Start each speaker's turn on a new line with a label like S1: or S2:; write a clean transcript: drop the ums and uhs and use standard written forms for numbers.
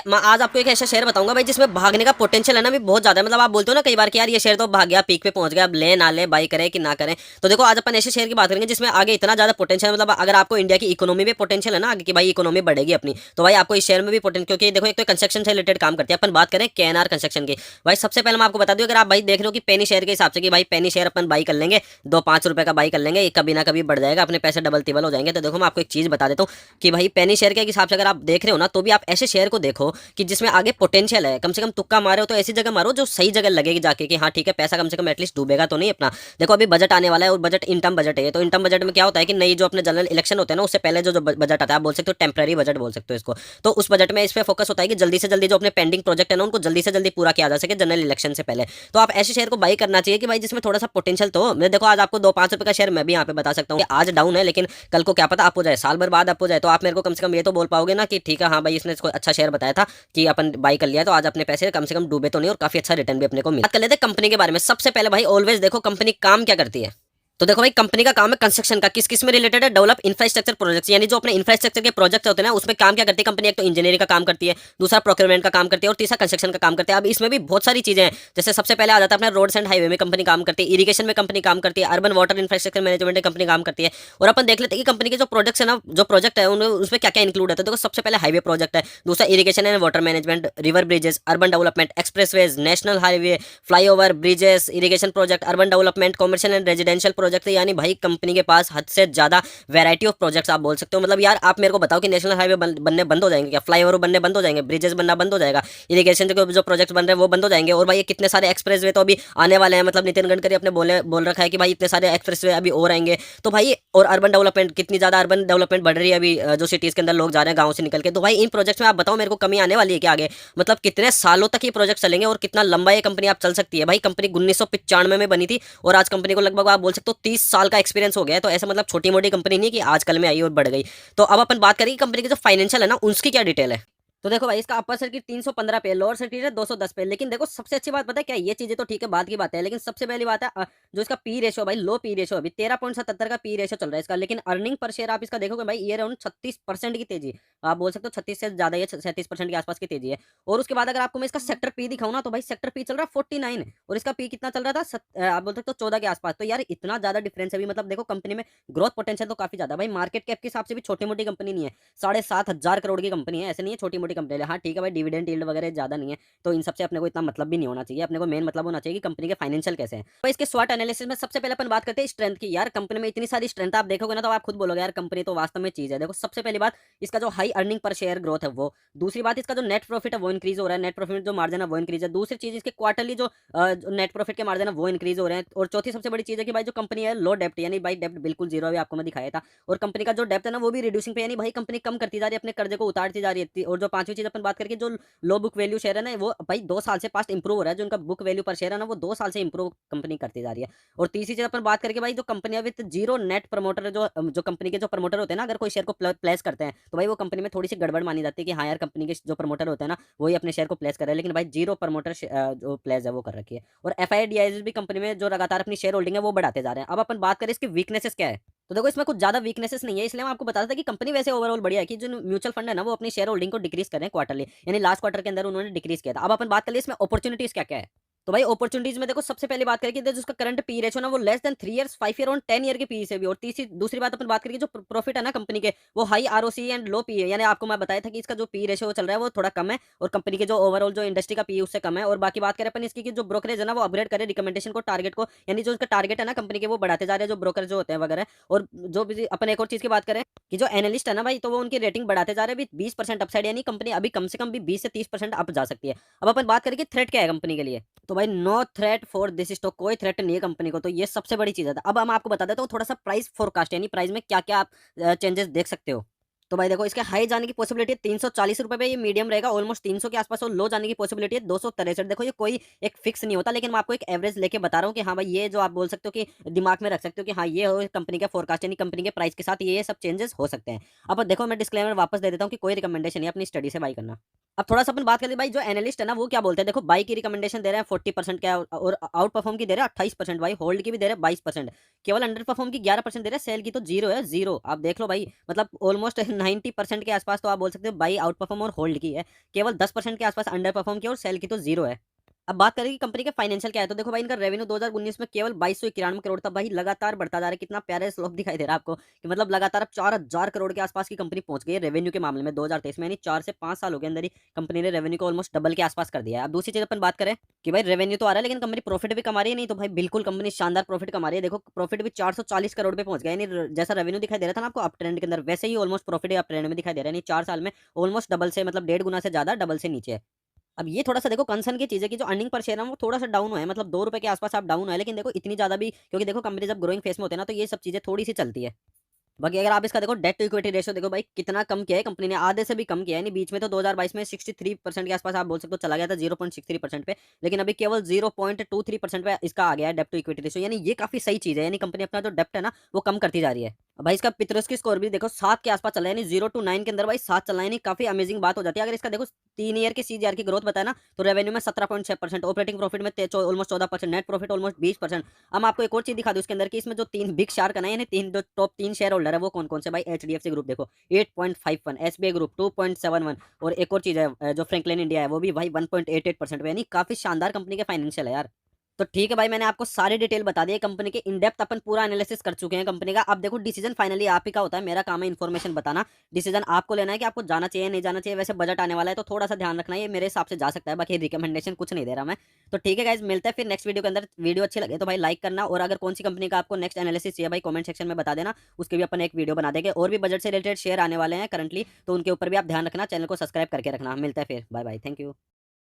S1: मैं आज आपको एक ऐसा शेयर बताऊंगा भाई जिसमें भागने का पोटेंशियल है ना भी बहुत ज्यादा है। मतलब आप बोलते हो ना कई बार कि यार ये शेयर तो भाग गया, पीक पे पहुंच गया, अब ले ना ले, बाई करें कि ना करें। तो देखो आज अपन ऐसे शेयर की बात करेंगे जिसमें आगे इतना ज्यादा पोटेंशियल है। मतलब अगर आपको इंडिया की इकोनॉमी में पोटेंशियल है ना आगे की भाई इकोनॉमी बढ़ेगी अपनी, तो भाई आपको इस शेयर में भी पोटेंशियल, क्योंकि देखो एक तो कंस्ट्रक्शन से रिलेटेड काम करती है। अपन बात करें केएनआर कंस्ट्रक्शन की, भाई सबसे पहले मैं आपको बता दूं, अगर आप भाई देख रहे हो कि पेनी शेयर के हिसाब से कि भाई पेनी शेयर अपन बाई कर लेंगे, 2-5 रुपए का बाई कर लेंगे, कभी ना कभी बढ़ जाएगा, अपने पैसे डबल टिबल हो जाएंगे। तो देखो मैं आपको एक चीज बता देता हूँ कि भाई पेनी शेयर के हिसाब से अगर आप देख रहे हो ना, तो भी आप ऐसे शेयर को देखो कि जिसमें आगे पोटेंशियल है। कम से कम तुक्का मारे हो तो ऐसी जगह मारो जो सही जगह लगेगी जाके कि हाँ ठीक है, पैसा कम से कम एटलीस्ट डूबेगा तो नहीं अपना। देखो अभी बजट आने वाला है और बजट इन टर्म बजट है, तो इन टर्म बजट में क्या होता है कि नई जो अपने जनरल इलेक्शन होते हैं ना उससे पहले जो बजट आता है, आप बोल सकते हो टेम्पररी बजट बोल सकते हो इसको। तो उस बजट में इस पे फोकस होता है कि जल्दी से जल्दी जो अपने पेंडिंग प्रोजेक्ट है ना उनको जल्दी से जल्दी पूरा किया जा सके जनरल इलेक्शन से पहले। तो आप ऐसे शेयर को बाई करना चाहिए कि भाई जिसमें थोड़ा सा पोटेंशियल तो हो। मैं देखो आज आपको 2-5 रुपए का शेयर मैं भी यहाँ पे बता सकता हूँ कि आज डाउन है, लेकिन कल को क्या पता अप हो जाए, साल भर बाद अप हो जाए। तो आप मेरे को कम से कम ये तो बोल पाओगे ना कि ठीक है हाँ भाई इसने इसको अच्छा शेयर बताया था कि अपन बाई कर लिया, तो आज अपने पैसे कम से कम डूबे तो नहीं और काफी अच्छा रिटर्न भी अपने को मिला। बात कर लेते हैं कंपनी के बारे में। सबसे पहले भाई ऑलवेज देखो कंपनी काम क्या करती है। तो देखो भाई कंपनी का काम है कंस्ट्रक्शन का, किस किस में रिलेटेड है, डेवलप इंफ्रास्ट्रक्चर प्रोजेक्ट्स, यानी जो अपने इंफ्रास्ट्रक्चर के प्रोजेक्ट होते हैं ना उसमें काम क्या करती है कंपनी, एक तो इंजीनियरिंग का काम करती है, दूसरा प्रोक्योरमेंट का काम करती है और तीसरा कंस्ट्रक्शन का काम करती है। अब इसमें भी बहुत सारी चीजें हैं, जैसे सबसे पहले आ जाता है अपना रोड्स एंड हाईवे में कंपनी काम करती है, इरिगेशन में कंपनी काम करती है, अर्बन वाटर इंफ्रास्ट्रक्चर मैनेजमेंट में कंपनी काम करती है। और अपन देख लेते हैं कि कंपनी के जो प्रोजेक्ट्स है ना, जो प्रोजेक्ट है उसमें क्या क्या इंक्लूड है। तो देखो सबसे पहले हाईवे प्रोजेक्ट है, दूसरा irrigation and water management, river bridges, urban development, expressways, national highway, flyover, bridges, irrigation project, urban development, commercial and residential project. यानी भाई कंपनी के पास हद से ज्यादा वैरायटी ऑफ प्रोजेक्ट्स आप बोल सकते हो। मतलब यार आप मेरे को बताओ कि नेशनल हाईवे बनने बंद हो जाएंगे क्या, फ्लाईओवर बनने बंद हो जाएंगे, ब्रिजेस बनना बंद हो जाएगा, इरिगेशन जो प्रोजेक्ट्स बन रहे हैं वो बंद हो जाएंगे। और भाई ये कितने सारे एक्सप्रेस वे तो अभी आने वाले हैं, मतलब नितिन गडकरी अपने बोल रखा है कि भाई इतने सारे एक्सप्रेस वे अभी और आएंगे। तो भाई और अर्बन डेवलपमेंट, कितनी ज्यादा अर्बन डेवलपमेंट बढ़ रही है अभी, जो सिटीज के अंदर लोग जा रहे हैं गाँव से निकल के। तो भाई इन प्रोजेक्ट्स में आप बताओ मेरे को कमी आने वाली है क्या आगे, मतलब कितने सालों तक ये प्रोजेक्ट चलेंगे और कितना लंबा ये कंपनी आप चल सकती है। भाई कंपनी 1995 में बनी थी और आज कंपनी को लगभग आप बोल सकते हो 30 साल का एक्सपीरियंस हो गया है। तो ऐसा मतलब छोटी मोटी कंपनी नहीं कि आजकल में आई और बढ़ गई। तो अब अपन बात करेंगे कंपनी की जो फाइनेंशियल है ना उसकी क्या डिटेल है। तो देखो भाई इसका अपर सर्किट 315 पे, लोअर सर्किट है 210 पे। लेकिन देखो सबसे अच्छी बात पता है क्या, ये चीजें तो ठीक है बात की बात है, लेकिन सबसे पहली बात है जो इसका पी रेशो भाई, लो पी रेशो अभी 13.77 का पी रेशो चल रहा है इसका। लेकिन अर्निंग पर शेयर आप इसका देखोगे भाई ये अराउंड 36% की तेजी, आप बोल सकते हो 36 से ज्यादा, ये 37% के आसपास की तेजी है। और उसके बाद अगर आपको मैं इसका सेक्टर पी दिखाऊं ना, तो भाई सेक्टर पी चल रहा है 49 और इसका पी कितना चल रहा था आप बोल सकते हो 14 के आसपास। तो यार इतना ज्यादा डिफरेंस है भी, मतलब देखो कंपनी में ग्रोथ पोटेंशियल तो काफी ज्यादा। भाई मार्केट कैप के हिसाब से भी छोटी मोटी कंपनी नहीं है, 7,500 करोड़ की कंपनी है, ऐसे नहीं है छोटी मोटी कंपनी है। हाँ ठीक है भाई डिविडेंड यील्ड वगैरह ज्यादा नहीं है, तो इन सबसे अपने को इतना मतलब भी नहीं होना चाहिए। अपने को मेन मतलब होना चाहिए कि कंपनी के फाइनेंशियल कैसे हैं। तो इसके स्वॉट एनालिसिस में सबसे पहले अपन बात करते हैं स्ट्रेंथ की। यार कंपनी में इतनी सारी स्ट्रेंथ आप देखोगे ना तो आप खुद बोलोगे यार कंपनी तो वास्तव में चीज है। देखो सबसे पहली बात इसका जो high earning per share growth है वो, दूसरी बात इसका जो नेट प्रॉफिट है वो इंक्रीज हो रहा है, नेट प्रॉफिट जो मार्जिन है वो इंक्रीज है, दूसरी चीज इसके क्वार्टरली जो नेट प्रॉफिट के मार्जिन है वो इंक्रीज हो रहे हैं। और चौथी सबसे बड़ी चीज है कि भाई जो कंपनी है लो डेप्ट, यानी भाई डेप्ट बिल्कुल जीरो अभी आपको मैं दिखाया था। और कंपनी का जो डेप्ट है ना वो भी रिड्यूसिंग पे, यानी भाई कंपनी कम करती जा रही है, अपने कर्जे को उतारती जा रही है। और जो पांचवी चीज अपन बात करके जो लो बुक वैल्यू शेयर है ना वो भाई 2 साल से पास्ट इंप्रूव हो रहा है, जो उनका बुक वैल्यू पर शेयर है ना वो 2 साल से इंप्रूव कंपनी करती जा रही है। और तीसरी चीज अपन बात करके भाई जो company with zero net promoter, जो कंपनी के जो प्रमोटर होते हैं ना, अगर कोई शेयर को प्लेस करते हैं तो भाई वो कंपनी में थोड़ी सी गड़बड़ मानी जाती है कि हाँ यार कंपनी के जो प्रमोटर होते हैं ना वही अपने शेयर को प्लेस कर रहे हैं, लेकिन भाई जीरो प्रमोटर जो प्लेस है वो कर रखी है। और एफ भी कंपनी में जो लगातार अपनी शेयर होल्डिंग है वो बढ़ाते जा रहे हैं। अब अपन बात करें इसकी वीकनेसेस क्या है, तो देखो इसमें कुछ ज्यादा वीकनेसेस नहीं है, इसलिए मैं आपको बता था कि कंपनी वैसे ओवरऑल बढ़िया है कि जो म्यूचुअल फंड है ना वो अपनी शेयर होल्डिंग को डिक्रीज कर रहे हैं क्वार्टरली, यानी लास्ट क्वार्टर के अंदर उन्होंने डिक्रीज किया था। अब अपन बात कर लिए इसमें अपॉर्चुनिटीज क्या क्या है। तो भाई अपॉर्चुनिटीज में देखो सबसे पहली बात करें कि जिसका करंट पी रेशो ना वो लेस देन 3 ईयर्स 5 ईयर और 10 ईयर के पी से भी। और तीसरी दूसरी बात अपन बात करें जो प्रॉफिट है ना कंपनी के वो high ROC and low P है, यानी आपको मैं बताया था कि इसका जो पी रेशो चल रहा है वो थोड़ा कम है और कंपनी के जो ओवरऑल जो इंडस्ट्री का पी उससे कम है। और बाकी बात करें अपन इसकी जो ब्रोकरेज है ना वो अपग्रेड करे रिकमेंडेशन को, टारगेट को, यानी जो उसका टारगेट है ना कंपनी के वो बढ़ाते जा रहे हैं जो ब्रोकर जो होते हैं वगैरह। और जो भी अपन एक और चीज की बात करें कि जो एनालिस्ट है ना भाई तो वो उनकी रेटिंग बढ़ाते जा रहे हैं, 20% अपसाइड, यानी कंपनी अभी कम से कम भी 20 से 30% अप जा सकती है। अब अपन बात करें कि थ्रेट क्या है कंपनी के लिए, तो भाई no threat for this stock, कोई थ्रेट नहीं है कंपनी को, तो ये सबसे बड़ी चीज है। अब हम आपको बता देता हूँ थोड़ा सा प्राइस फोरकास्ट, यानी प्राइस में क्या क्या आप चेंजेस देख सकते हो। तो भाई देखो इसके हाई जाने की पॉसिबिलिटी है 340 रुपए पे, ये मीडियम रहेगा ऑलमोस्ट 300 के आसपास, और लो जाने की पॉसिबिलिटी है 263। देखो ये कोई एक फिक्स नहीं होता, लेकिन मैं आपको एक एवरेज लेके बता रहा हूँ कि हाँ भाई ये जो आप बोल सकते हो कि दिमाग में रख सकते हो कि हाँ ये हो कंपनी का फोरकास्ट, यानी कंपनी के प्राइस के साथ ये सब चेंजेस हो सकते हैं। अब देखो मैं डिस्क्लेमर वापस दे देता हूँ कि कोई रिकमेंडेशन नहीं है अपनी स्टडी से बाई करना। अब थोड़ा सा अपन बात करें भाई, जो एनालिस्ट है ना वो क्या बोलते हैं, देखो बाई की रिकमेंडेशन दे रहे हैं 40% क्या, और आउट परफॉर्म की दे रहे हैं 28%, भाई होल्ड की भी दे रहे हैं 22%, केवल अंडर परफॉर्म की 11% दे रहे हैं, सेल की तो जीरो है, जीरो। आप देख लो भाई, मतलब ऑलमोस्ट 90% के आसपास तो आप बोल सकते हो बाई, आउट परफॉर्म और होल्ड की है, केवल 10% के आसपास अंडर परफॉर्म की और सेल की तो जीरो है। अब बात करें कि कंपनी के फाइनेंशियल क्या है, तो देखो भाई इनका रेवेन्यू 2019 में केवल 2291 करोड़ था, भाई लगातार बढ़ता जा रहा है। कितना प्यारे स्लोप दिखाई दे रहा है आपको कि मतलब लगातार अब 4000 करोड़ के आसपास की कंपनी पहुंच गई है रेवेन्यू के मामले में 2023 में, यानी 4 से 5 सालों के अंदर ही कंपनी ने रेवेन्यू को ऑलमोस्ट डबल के आसपास कर दिया है। अब दूसरी चीज अपन बात करें कि भाई रेवेन्यू तो आ रहा है लेकिन कंपनी प्रॉफिट भी कमा रही है, नहीं तो भाई बिल्कुल कंपनी शानदार प्रॉफिट कमा रही है। देखो प्रॉफिट भी 440 करोड़ पे पहुंच गया, यानी जैसा रेवेन्यू दिखाई दे रहा था ना आपको अप ट्रेंड के अंदर, वैसे ही ऑलमोस्ट प्रॉफिट अप ट्रेंड में दिखाई दे रहा है, यानी 4 साल में ऑलमोस्ट डबल से, मतलब 1.5 गुना से ज्यादा डबल से नीचे है। अब ये थोड़ा सा देखो कंसर्न की चीज़ है कि जो अर्निंग पर शेयर है वो थोड़ा सा डाउन हुआ है, मतलब 2 रुपए के आसपास आप डाउन है, लेकिन देखो इतनी ज़्यादा भी, क्योंकि देखो कंपनी जब ग्रोइंग फेस में होते हैं ना तो ये सब चीज़ें थोड़ी सी चलती है। बाकी अगर आप इसका देखो डेट टू इक्विटी रेशियो देखो भाई कितना कम किया है कंपनी ने, आधे से भी कम किया है। नहीं बीच में तो 2022 में 63% के आसपास आप बोल सकते हो चला गया था, 0.63% पे, लेकिन अभी केवल 0.23% पे इसका आ गया है डेप्ट टू इक्विटी रेशियो, यानी ये काफी सही चीज है, यानी कंपनी अपना जो डेप्ट है ना वो कम करती जा रही है। अब भाई इसका पित्रोस्की स्कोर भी देखो 7 के आसपास चला है, यानी 0 to 9 के अंदर भाई 7 चला है, यानी काफी अमेजिंग बात हो जाती है। अगर इसका देखो 3 ईयर के सीजीआर की ग्रोथ बताए ना, तो रेवेन्यू में 17.6%, ऑपरेटिंग प्रॉफिट में ऑलमोस्ट 14%, नेट प्रॉफिट ऑलमोस्ट 20%। अब आपको एक और चीज दिखा दूं इसके अंदर कि इसमें जो 3 बिग शार्क है ना, यानी तीन जो टॉप 3 शेयर होल्डर है वो कौन कौन से, भाई एचडीएफसी ग्रुप देखो 8.51, एसबीआई ग्रुप 2.71, और एक और चीज है जो फ्रैंकलिन इंडिया है वो भी भाई 1.88% पे, यानी काफी शानदार कंपनी के फाइनेंशियल है यार। तो ठीक है भाई, मैंने आपको सारी डिटेल बता दी है कंपनी के, इन डेप्थ अपन पूरा एनालिसिस कर चुके हैं कंपनी का। अब देखो डिसीजन फाइनली आप ही का होता है, मेरा काम है इन्फॉर्मेशन बताना, डिसीजन आपको लेना है कि आपको जाना चाहिए नहीं जाना चाहिए। वैसे बजट आने वाला है तो थोड़ा सा ध्यान रखना, ये मेरे हिसाब से जा सकता है, बाकी रिकमेंडेशन कुछ नहीं दे रहा मैं। तो ठीक है गाइज, मिलते हैं फिर नेक्स्ट वीडियो के अंदर। वीडियो अच्छी लगे तो भाई लाइक करना, और अगर कौन सी कंपनी का आपको नेक्स्ट एनालिसिस चाहिए भाई कमेंट सेक्शन में बता देना, उसके भी अपन एक वीडियो बना देंगे। और भी बजट से रिलेटेड शेयर आने वाले हैं करंटली, तो उनके ऊपर भी आप ध्यान रखना, चैनल को सब्सक्राइब करके रखना। मिलता है फिर, बाय बाय, थैंक यू।